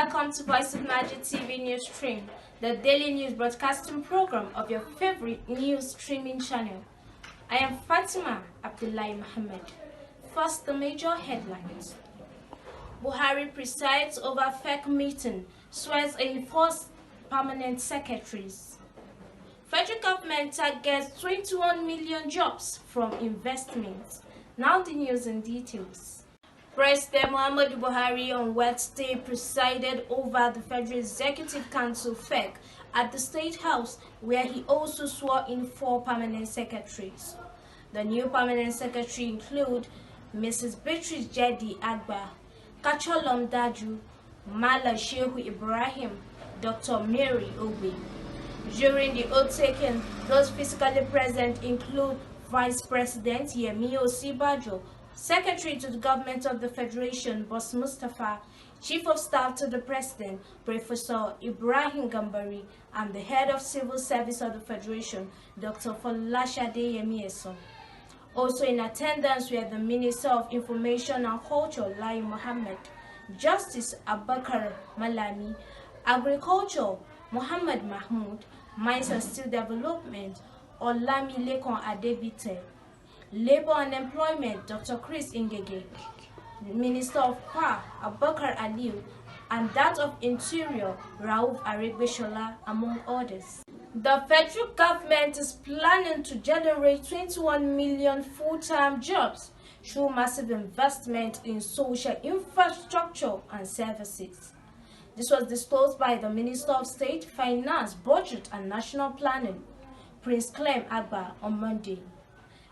Welcome to Voice of Niger TV news stream, the daily news broadcasting program of your favorite news streaming channel. I am Fatima Abdullahi Mohammed. First, the major headlines. Buhari presides over fake meeting, swears in force permanent secretaries. Federal government targets 21 million jobs from investments. Now the news in details. President Muhammadu Buhari on Wednesday presided over the Federal Executive Council (FEC) at the State House, where he also swore in 4 permanent secretaries. The new permanent secretary include Mrs. Beatrice Jedi Agba, Kacholom Daju, Mala Shehu Ibrahim, Dr. Mary Obi. During the oath taken, those physically present include Vice President Yemi Osibajo, Secretary to the Government of the Federation, Boss Mustafa, Chief of Staff to the President, Professor Ibrahim Gambari, and the Head of Civil Service of the Federation, Dr. Folashade Yemieso. Also in attendance were the Minister of Information and Culture, Lai Mohammed, Justice Abakar Malami, Agriculture, Muhammad Mahmoud, Mines and Steel Development, Olami Lekon Adebite, Labor and Employment, Dr. Chris Ingege, Minister of Power, Abakar Aliu, and that of Interior, Rauf Aregbesola, among others. The federal government is planning to generate 21 million full-time jobs through massive investment in social infrastructure and services. This was disclosed by the Minister of State, Finance, Budget and National Planning, Prince Clem Agba, on Monday.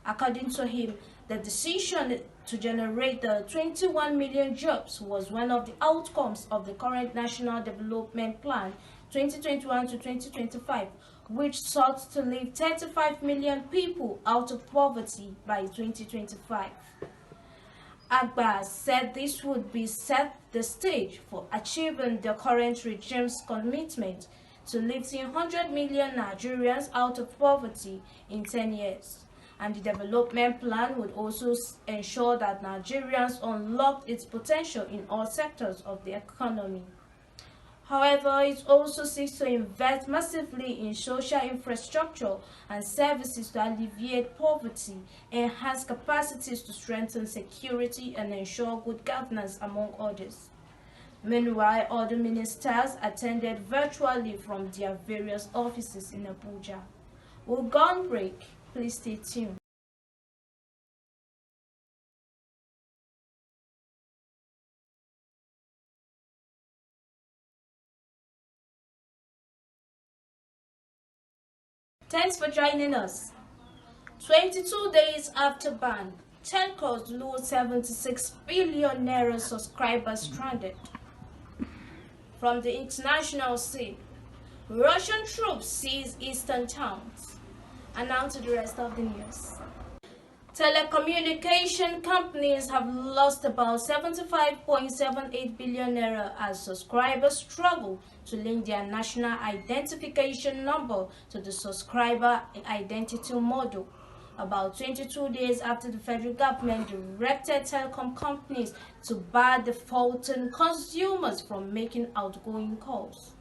According to him, the decision to generate the 21 million jobs was one of the outcomes of the current National Development Plan 2021 to 2025, which sought to lift 35 million people out of poverty by 2025. Agba said this would be set the stage for achieving the current regime's commitment to lifting 100 million Nigerians out of poverty in 10 years. And the development plan would also ensure that Nigerians unlocked its potential in all sectors of the economy. However, it also seeks to invest massively in social infrastructure and services to alleviate poverty, enhance capacities to strengthen security, and ensure good governance, among others. Meanwhile, other ministers attended virtually from their various offices in Abuja. We'll go on break. Please stay tuned. Thanks for joining us. 22 days after ban, telcos lose 76 billion naira subscribers stranded. From the international scene, Russian troops seize eastern towns. And now to the rest of the news. Telecommunication companies have lost about 75.78 billion naira as subscribers struggle to link their national identification number to the subscriber identity model. About 22 days after the federal government directed telecom companies to bar defaulting consumers from making outgoing calls.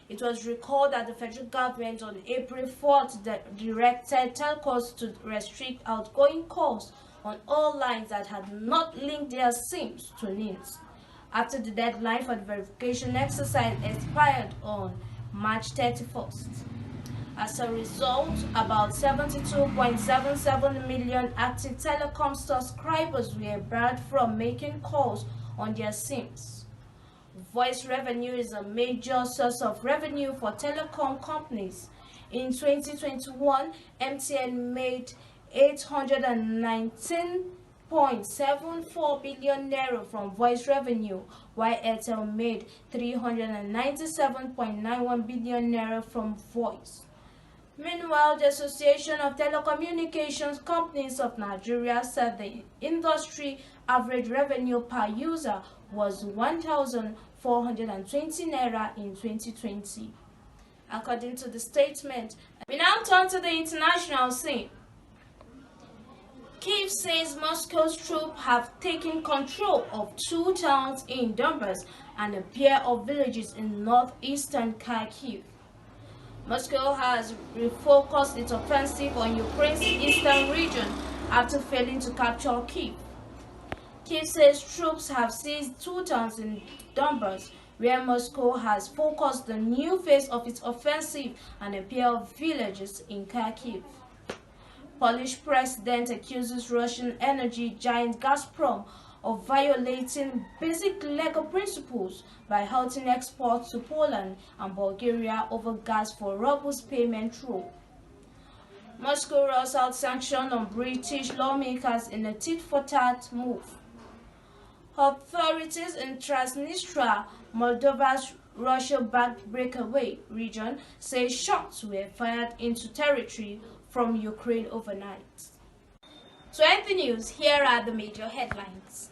It was recalled that the federal government on April 4th directed telcos to restrict outgoing calls on all lines that had not linked their SIMs to NINs, after the deadline for the verification exercise expired on March 31st. As a result, about 72.77 million active telecom subscribers were barred from making calls on their SIMs. Voice revenue is a major source of revenue for telecom companies. In 2021, MTN made 819.74 billion naira from voice revenue, while Airtel made 397.91 billion naira from voice. Meanwhile, the Association of Telecommunications Companies of Nigeria said the industry average revenue per user was 1,420 naira in 2020. According to the statement, we now turn to the international scene. Kyiv says Moscow's troops have taken control of 2 towns in Donbass and a pair of villages in northeastern Kharkiv. Moscow has refocused its offensive on Ukraine's eastern region after failing to capture Kyiv. Kyiv says troops have seized 2 towns in Donbass, where Moscow has focused the new phase of its offensive and a pair of villages in Kharkiv. Polish president accuses Russian energy giant Gazprom of violating basic legal principles by halting exports to Poland and Bulgaria over gas for robust payment rule. Moscow rolls out sanctions on British lawmakers in a tit-for-tat move. Authorities in Transnistria, Moldova's Russia-backed breakaway region, say shots were fired into territory from Ukraine overnight. To end the news, here are the major headlines.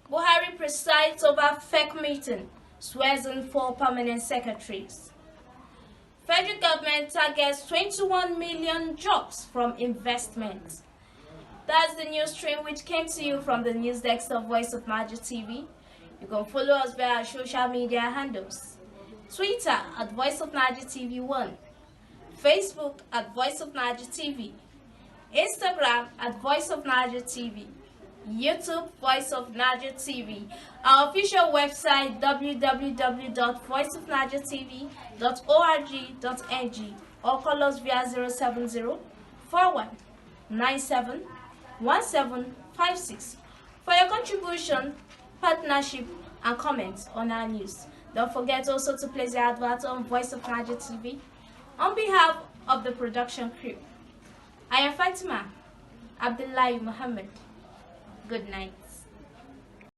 Buhari presides over fake meeting, swears in 4 permanent secretaries. Federal government targets 21 million jobs from investment. That's the news stream which came to you from the news desk of Voice of Niger TV. You can follow us via our social media handles. Twitter at Voice of Niger TV 1. Facebook at Voice of Niger TV. Instagram at Voice of Niger TV. YouTube Voice of Niger TV. Our official website www.voiceofnigertv.org.ng or call us via 070 4197 1756 for your contribution, partnership, and comments on our news. Don't forget also to place your advert on Voice of Niger TV. On behalf of the production crew, I am Fatima Abdullahi Muhammad. Good night.